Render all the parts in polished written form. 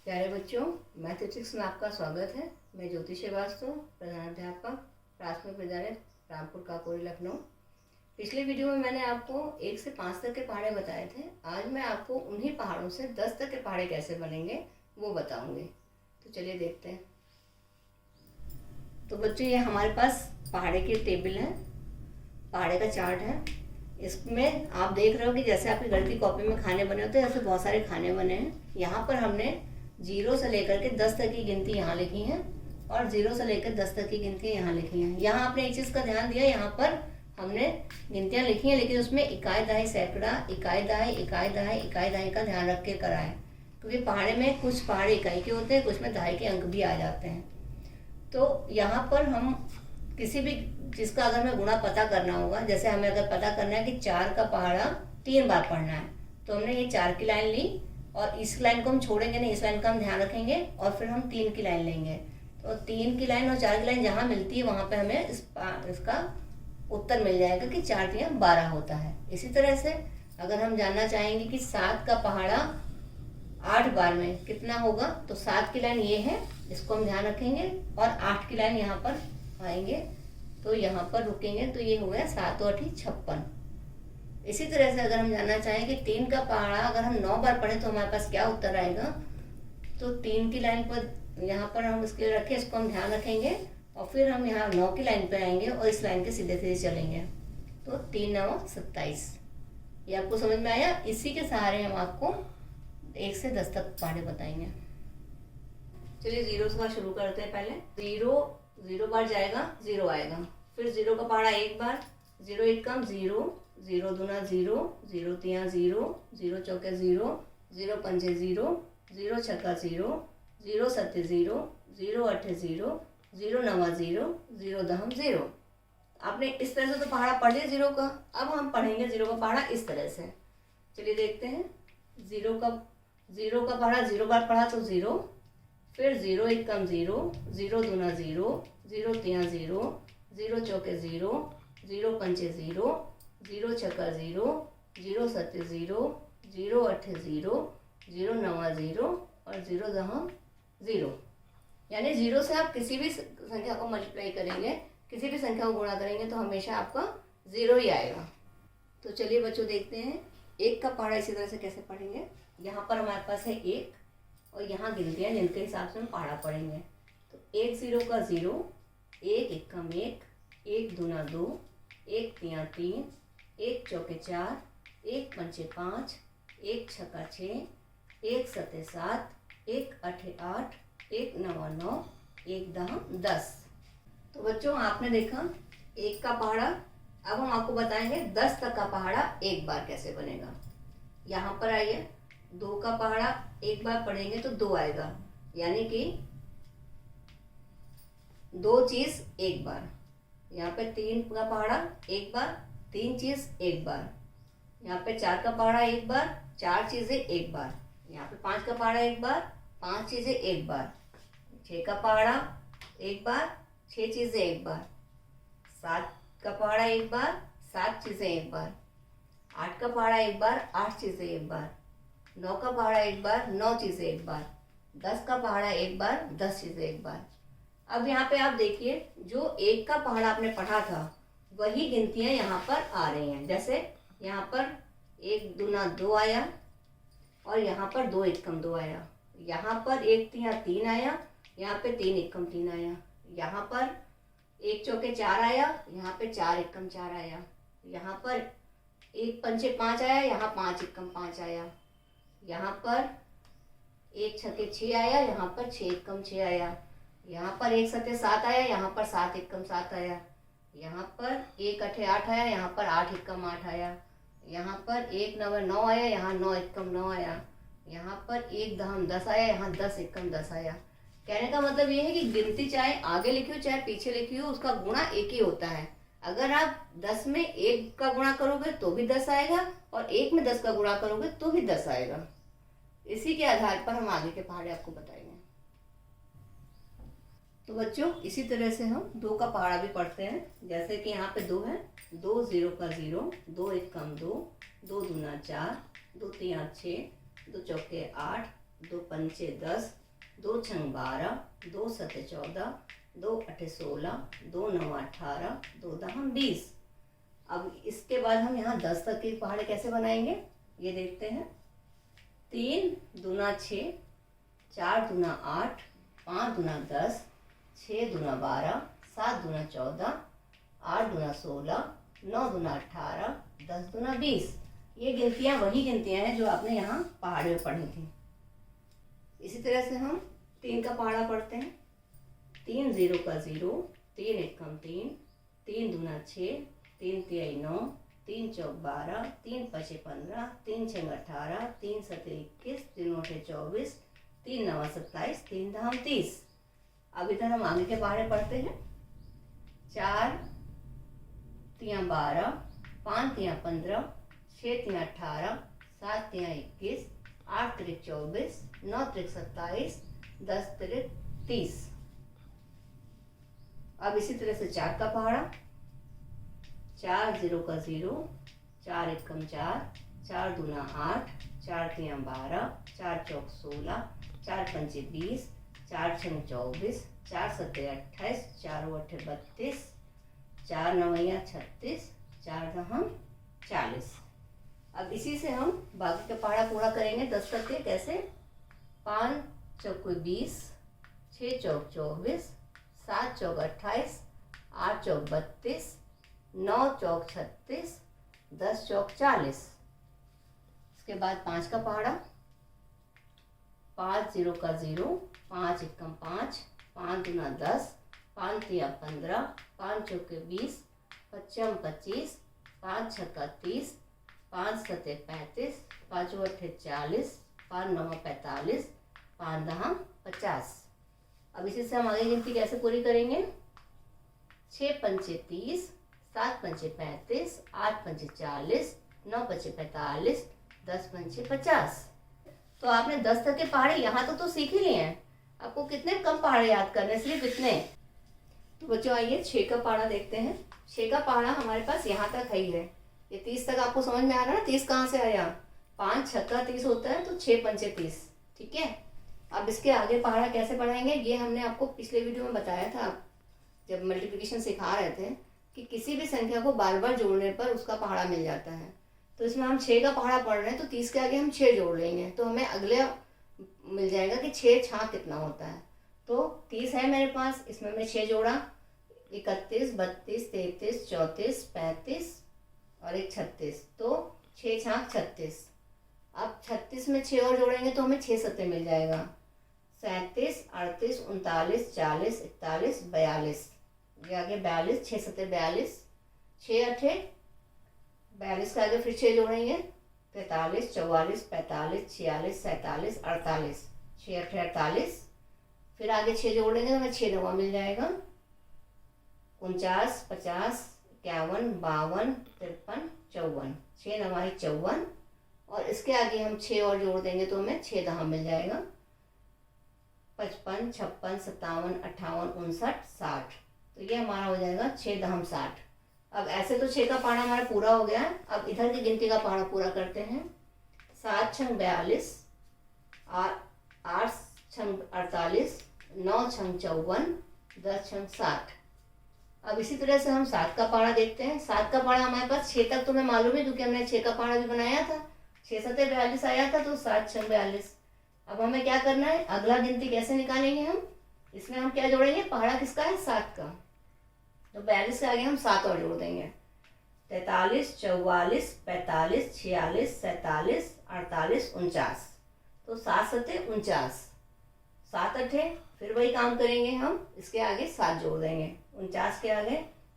प्यारे बच्चों, मैथमेटिक्स में आपका स्वागत है। मैं ज्योति श्रीवास्तव, प्रधानाध्यापक, प्राथमिक विद्यालय रामपुर काकोरी, लखनऊ। पिछले वीडियो में मैंने आपको 1 से 5 तक के पहाड़े बताए थे। आज मैं आपको उन्हीं पहाड़ों से 10 तक के पहाड़े कैसे बनेंगे वो बताऊंगी। तो चलिए देखते हैं। तो बच्चों, ये हमारे पास पहाड़े की टेबल है, पहाड़े का चार्ट है। इसमें आप देख रहे हो कि जैसे आपकी घर की कॉपी में खाने बने होते हैं, ऐसे बहुत सारे खाने बने हैं। यहाँ पर हमने 0 से लेकर के 10 तक की गिनती यहाँ लिखी है और 0 से लेकर 10 तक की गिनती यहाँ लिखी है। यहाँ आपने एक चीज़ का ध्यान दिया, यहाँ पर हमने गिनतियाँ लिखी हैं, लेकिन उसमें इकाई दहाई सैकड़ा, इकाई दहाई का ध्यान रख के करा है, क्योंकि पहाड़े में कुछ पहाड़े इकाई के होते हैं, कुछ में दहाई के अंक भी आ जाते हैं। तो यहाँ पर हम किसी भी चीज़ का अगर हमें गुणा पता करना होगा, जैसे हमें अगर पता करना है कि 4 का पहाड़ा 3 बार पढ़ना है, तो हमने ये 4 की लाइन ली और इस लाइन को हम छोड़ेंगे नहीं, इस लाइन का हम ध्यान रखेंगे और फिर हम 3 की लाइन लेंगे। तो 3 की लाइन और 4 की लाइन जहाँ मिलती है वहाँ पे हमें इसका उत्तर मिल जाएगा कि 4 3 12 होता है। इसी तरह से अगर हम जानना चाहेंगे कि 7 का पहाड़ा 8 बार में कितना होगा, तो 7 की लाइन ये है, इसको हम ध्यान रखेंगे और 8 की लाइन यहाँ पर आएंगे, तो यहाँ पर रुकेंगे, तो ये हो गया 7 और 8 56। इसी तरह से अगर हम जानना चाहें कि 3 का पहाड़ा अगर हम 9 बार पढ़े तो हमारे पास क्या उत्तर आएगा, तो 3 की लाइन पर यहाँ पर हम इसके रखें, इसको हम ध्यान रखेंगे और फिर हम यहाँ 9 की लाइन पर आएंगे और इस लाइन के सीधे सीधे चलेंगे, तो 3 9 27। ये आपको समझ में आया। इसी के सहारे हम आपको 1 से 10 तक पहाड़े बताएंगे। चलिए 0 से शुरू करते हैं। पहले 0 बार जाएगा, 0 आएगा, फिर 0 का पहाड़ा 1 बार, 0 1 कम 0, 0 दूना 0, 0 तिया 0, 0 चौके 0, 0 पंजे 0, 0 छक्का 0, 0 सत्ते 0, 0 अट्ठे 0, 0 नवा 0, 0 दहम 0। आपने इस तरह से तो पहाड़ा पढ़ लिया 0 का। अब हम पढ़ेंगे 0 का पहाड़ा इस तरह से। चलिए देखते हैं। 0 का पहाड़ा 0 बार पढ़ा तो 0, फिर 0 1 कम 0, 0 दूना 0, 0 तिया 0, 0 चौके 0, 0 पंचे 0, 0 छक्का 0, 0 सत्ते 0, 0 अट्ठे 0, 0 नवा 0 और 0 दहम 0। यानी 0 से आप किसी भी संख्या को मल्टीप्लाई करेंगे, किसी भी संख्या को गुणा करेंगे तो हमेशा आपका 0 ही आएगा। तो चलिए बच्चों देखते हैं 1 का पहाड़ा इसी तरह से कैसे पढ़ेंगे। यहाँ पर हमारे पास है 1 और यहाँ गिनतियाँ जिनके हिसाब से हम पहाड़ा पढ़ेंगे। तो 1 0 का 0, 1 1 कम 1, 1 दूना 2, 1 तिया 3, 1 चौके 4, 1 पंचे 5, 1 छक्का 6, 1 सत्ते 7, 1 अट्ठे 8, 1 नवा 9, 1 दहम 10। तो बच्चों आपने देखा 1 का पहाड़ा। अब हम आपको बताएंगे 10 तक का पहाड़ा 1 बार कैसे बनेगा। यहाँ पर आइए, 2 का पहाड़ा 1 बार पढ़ेंगे तो 2 आएगा, यानी कि 2 चीज़ 1 बार। यहाँ पे 3 का पहाड़ा 1 बार, 3 चीज़ 1 बार। यहाँ पे 4 का पहाड़ा 1 बार, 4 चीज़ें 1 बार। यहाँ पे 5 का पहाड़ा 1 बार, 5 चीज़ें 1 बार। 6 का पहाड़ा 1 बार, 6 चीज़ें 1 बार। 7 का पहाड़ा 1 बार, 7 चीज़ें 1 बार। 8 का पहाड़ा 1 बार, 8 चीज़ें 1 बार। 9 का पहाड़ा 1 बार, 9 चीज़ें 1 बार। 10 का पहाड़ा 1 बार, 10 चीज़ें 1 बार। अब यहाँ पे आप देखिए, जो 1 का पहाड़ा आपने पढ़ा था वही गिनतियाँ यहाँ पर आ रही हैं। जैसे यहाँ पर 1 दूना 2 आया और यहाँ पर 2 1 कम 2 आया। यहाँ पर 1 तिया 3 आया, यहाँ पे 3 1 कम 3 आया। यहाँ पर 1 चौके 4 आया, यहाँ पे 4 1 कम 4 आया। यहाँ पर 1 पंचे 5 आया, यहाँ 5 1 कम 5 आया। यहाँ पर 1 छक्के 6 आया, यहाँ पर 6 1 कम 6 आया। यहाँ पर 1 सत्ते 7 आया, यहाँ पर 7 1 कम 7 आया। यहाँ पर 1 अट्ठे 8 आया, यहाँ पर 8 1 कम 8 आया। यहाँ पर 1 नवा 9 आया, यहाँ 9 1 कम 9 आया। यहाँ पर 1 दहम 10 आया, यहाँ 10 1 कम 10 आया। कहने का मतलब ये है कि गिनती चाहे आगे लिखी हो चाहे पीछे लिखी हो, उसका गुणा एक ही होता है। अगर आप 10 में 1 का गुणा करोगे तो भी 10 आएगा और 1 में 10 का गुणा करोगे तो भी 10 आएगा। इसी के आधार पर हम आगे के पहाड़े आपको बताएंगे। तो बच्चों इसी तरह से हम 2 का पहाड़ा भी पढ़ते हैं। जैसे कि यहाँ पे 2 है, 2 0 का 0, 2 1 कम 2, 2 दूना 4, 2 तिया 6, 2 चौके 8, दो पंचे 10, दो छंग 12, दो सते 14, दो अठे 16, दो नवा 18, दो दहम 20। अब इसके बाद हम यहाँ 10 तक के पहाड़े कैसे बनाएंगे ये देखते हैं। 3 दूना 6, 4 दूना 8, 5 दूना 10, 6 दूना 12, 7 दूना 14, 8 दूना 16, 9 दूना 18, 10 दूना 20। ये गिनतियाँ वही गिनतियाँ हैं जो आपने यहाँ पहाड़े में पढ़ी थी। इसी तरह से हम 3 का पहाड़ा पढ़ते हैं। 3 0 का 0, 3 एकम 3, 3 दूना 6, 3 तिहाई 9, 3 चौक 12, 3 पचे 15, 3 छंग 18, 3 सते 21, 3 अठे 24, 3 नवा 27, 3 दहम 30। अब इधर हम आगे के पहाड़े पढ़ते हैं। 4 तिया 12, 5 तिया 15, 6 तिया 18, 7 तिया 21, 8 तिरिक 24, 9 तिरिक 27, 10 तिरिक 30। अब इसी तरह से 4 का पहाड़ा। 4 0 का 0, 4 एकम 4, 4 दूना 8, 4 तिया 12, 4 चौक 16, 4 पंचे 20, 4 छंग 24, 4 सते 28, 4 अठे 32, 4 नवैया 36, 4 दहम 40। अब इसी से हम बाकी का पहाड़ा पूरा करेंगे 10 तक के। कैसे? 5 चौक 20, 6 चौक 24, 7 चौक 28, 8 चौक 32, 9 चौक 36, 10 चौक 40। इसके बाद 5 का पहाड़ा। 5 0 का 0, 5 एकम 5, 5 दूना 10, 5 तिया 15, 5 चौके 20, 5 25, 5 छक्का 30, 5 सते 35, 5 अठे 40, 5 नवा 45, 5 दहम 50। अब इसी से हम आगे गिनती कैसे पूरी करेंगे। 6 पंचे 30, 7 पंचे 35, 8 पंचे 40, 9 पंचे 45, 10 पंचे 50। तो आपने 10 तक के पहाड़े यहाँ तो सीख ही लिए हैं। आपको कितने कम पहाड़े याद करने, सिर्फ इतने। तो बच्चों आइए 6 का पहाड़ा देखते हैं। 6 का पहाड़ा हमारे पास यहाँ तक है ही है। ये 30 तक आपको समझ में आ रहा है ना। 30 कहाँ से आया? 5 छक्का 30 होता है तो 6 पंचे 30। ठीक है। अब इसके आगे पहाड़ा कैसे पढ़ाएंगे ये हमने आपको पिछले वीडियो में बताया था, जब मल्टीप्लिकेशन सिखा रहे थे कि किसी भी संख्या को बार बार जोड़ने पर उसका पहाड़ा मिल जाता है। तो इसमें हम 6 का पहाड़ा पढ़ रहे हैं तो 30 के आगे हम 6 जोड़ लेंगे तो हमें अगले मिल जाएगा कि 6 छाँ कितना होता है। तो 30 है मेरे पास, इसमें मैं 6 जोड़ा। 31, 32, 33, 34, 35 और एक 36, तो 6 छाँ 36। अब 36 में 6 और जोड़ेंगे तो हमें 6 सत्ते मिल जाएगा। 37, 38, 39, 40, 41, 42। ये आगे 42, 6 सत्ते 42, 6 अठे 42 के आगे फिर 6 जोड़ेंगे। 43, 44, 45, 46, 47, 48, 6 अठे 48। फिर आगे 6 जोड़ेंगे तो हमें 6 नवा मिल जाएगा। 49, 50, 51, 52, 53, 54, 6 नवा 54। और इसके आगे हम 6 और जोड़ देंगे तो हमें 6 दहम मिल जाएगा। 55, 56, 57, 58, 59, 60। तो ये हमारा हो जाएगा 6 दहम 60। अब ऐसे तो 6 का पहाड़ा हमारा पूरा हो गया। अब इधर की गिनती का पहाड़ा पूरा करते हैं। 7 छंग 42, 8 छंग 48, 9 छंग 54, 10 छंग 60। अब इसी तरह से हम 7 का पहाड़ा देखते हैं। 7 का पहाड़ा हमारे पास 6 तक तुम्हें मालूम है क्योंकि हमने 6 का पहाड़ा भी बनाया था। 6 सत्ते 42 आया था तो 7 छंग 42। अब हमें क्या करना है, अगला गिनती कैसे निकालेंगे हम। इसमें हम क्या जोड़ेंगे, पहाड़ा किसका है 7 का, तो 42 के आगे हम 7 और जोड़ देंगे। 43, 44, 45, 46, 47, 48, 49। तो 7 सत्ते 49, 7 अठे फिर वही काम करेंगे हम, इसके आगे 7 जोड़ देंगे। 49 के आगे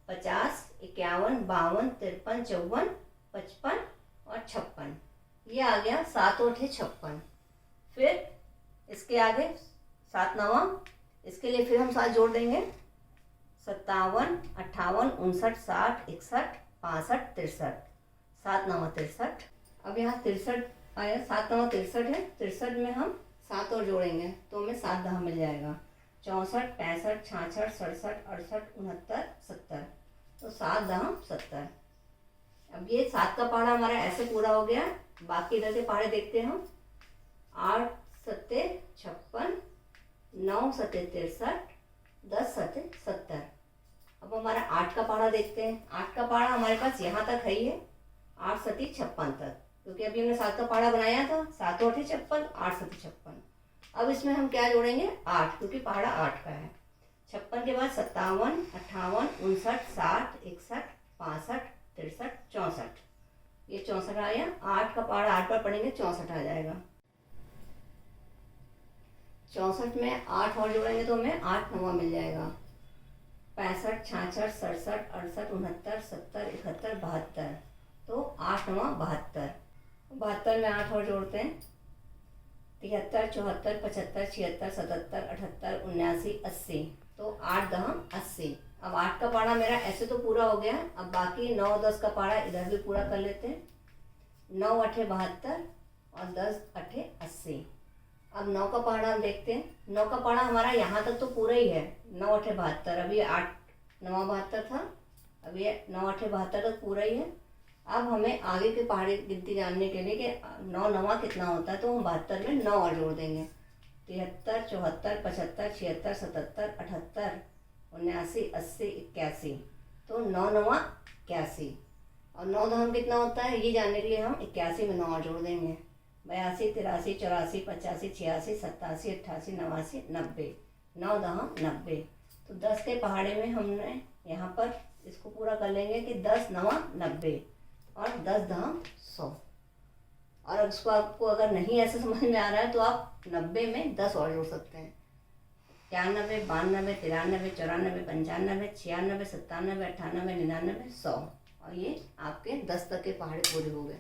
50, 51, 52, 53, 54, 55 और 56। ये आ गया 7 अठे 56। फिर इसके आगे 7 नवा, इसके लिए फिर हम 7 जोड़ देंगे। 57, 58, 59, 60, 61, 65, 63, 7 नवा 63। अब यहाँ 63 आया, 7 नवा 63 है। 63 में हम 7 और जोड़ेंगे तो हमें 7 दहम मिल जाएगा। 64, 65, 66, 67, 68, 69, 70। तो 7 दहम 70। अब ये 7 का पहाड़ा हमारा ऐसे पूरा हो गया। बाकी इधर के पहाड़े देखते हैं हम। 8 सत्ते 9 सते 63, 10 सते 70। अब हमारा 8 का पहाड़ा देखते हैं। 8 का पहाड़ा हमारे पास यहाँ तक है ही है, 8 सती 56 तक, क्योंकि अभी हमने 7 का पहाड़ा बनाया था। 7 8 56, 8 सती 56। अब इसमें हम क्या जोड़ेंगे? 8, क्योंकि पहाड़ा 8 का है। 56 के बाद 57, 58, 59, 60, 61, 65, 63, 64। ये 64 आया। 8 का पहाड़ा 8 पर पढ़ेंगे, 64 आ जाएगा। 64 में 8 और जोड़ेंगे तो हमें 8 9 मिल जाएगा। 65, 66, 67, 68, 69, 70, 71, 72। तो 8 9 72। 72 में 8 और जोड़ते हैं, 73, 74, 75, 76, 77, 78, 79, 80। तो 8 10 80। अब 8 का पहाड़ा मेरा ऐसे तो पूरा हो गया। अब बाकी 9 10 का पहाड़ा इधर भी पूरा कर लेते हैं। 9 8 72 और 10 8 80। अब 9 का पहाड़ा हम देखते हैं। 9 का पहाड़ा हमारा यहाँ तक तो पूरा ही है, 9 8 72। अभी 8 9 72 था, अब ये 9 8 72 तक पूरा ही है। अब हमें आगे के पहाड़ी गिनती जानने के लिए कि 9 9 कितना होता है, तो हम 72 में 9 और जोड़ देंगे। 73 74 75 76 77 78 79 80 81। तो 9 9 81। और 9 10 कितना होता है ये जानने के लिए हम 81 में 9 और जोड़ देंगे। 82 83 84 85 86 87 88 89 90। 9 10 90। तो 10 के पहाड़े में हमने यहाँ पर इसको पूरा कर लेंगे कि 10 9 90 और 10 10 100। और उसको आपको अगर नहीं ऐसे समझ में आ रहा है तो आप 90 में 10 और जोड़ सकते हैं। 91 92 93 94 95 96 97 98 99 100। और ये आपके 10 तक के पहाड़े पूरे हो गए।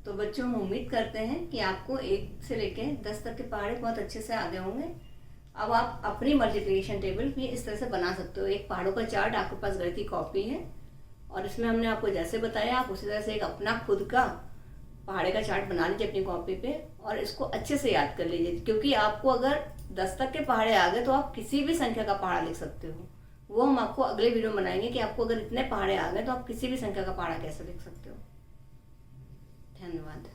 तो बच्चों, हम उम्मीद करते हैं कि आपको 1 से लेके 10 तक के पहाड़े बहुत अच्छे से आगे होंगे। अब आप अपनी मल्टीप्लिकेशन टेबल भी इस तरह से बना सकते हो। एक पहाड़ों का चार्ट आपके पास गणित की कॉपी है और इसमें हमने आपको जैसे बताया आप उसी तरह से एक अपना खुद का पहाड़े का चार्ट बना लीजिए अपनी कॉपी पे और इसको अच्छे से याद कर लीजिए, क्योंकि आपको अगर 10 तक के पहाड़े आ गए तो आप किसी भी संख्या का पहाड़ा लिख सकते हो। वो हम आपको अगले वीडियो में बनाएंगे कि आपको अगर इतने पहाड़े आ गए तो आप किसी भी संख्या का पहाड़ा कैसे लिख सकते हो। धन्यवाद।